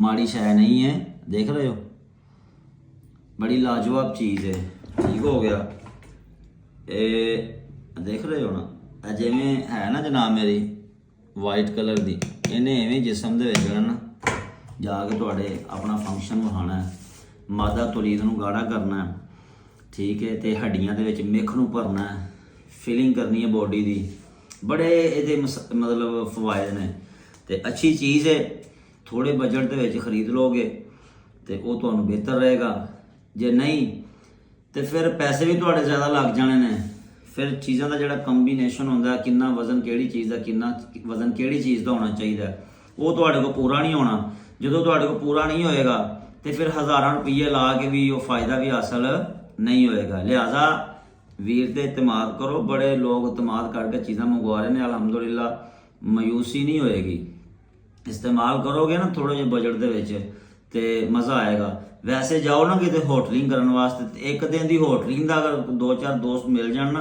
माड़ी शय नहीं है, देख रहे हो, बड़ी लाजवाब चीज़ है। ठीक हो गया, ये देख रहे हो ना, जिमें है ना जनाब मेरी वाइट कलर दी, इन्हें इवें जिसम दे विच ना जाके तुहाडे अपना फंक्शन विखाना है, मादा तुरीद नूं गाढ़ा करना है, ठीक है, तो हड्डियां दे विच मिख नूं भरना है, फिलिंग करनी है बॉडी दी, बड़े ये मतलब फवायद ने, तो अच्छी चीज़ है। थोड़े बजट दे विच खरीद लोगे तो वो तुहानूं बेहतर रहेगा, जे नहीं तो फिर पैसे भी तुहाडे ज़्यादा लग जाने ने। फिर चीज़ों का जिहड़ा कंबीनेशन होंदा, कितना वजन किहड़ी चीज़ का, कितना वजन किहड़ी चीज़ का होना चाहिए, वो तुहाडे को पूरा नहीं होना। जो तुहाडे को पूरा नहीं होएगा तो फिर हज़ारां रुपये ला के भी वो फ़ायदा भी हासिल नहीं होएगा। लिहाजा वीर ते इतमाद करो, बड़े लोग इतमाद करके चीज़ां मंगवा रहे हैं, अलहमदुलिल्लाह मायूसी नहीं होएगी। इस्तेमाल करोगे ना थोड़े जे बजट दे विच ते मज़ा आएगा। वैसे जाओ ना किते होटलिंग करने वास्ते, एक दिन की होटलिंग का अगर 2-4 दोस्त मिल जान ना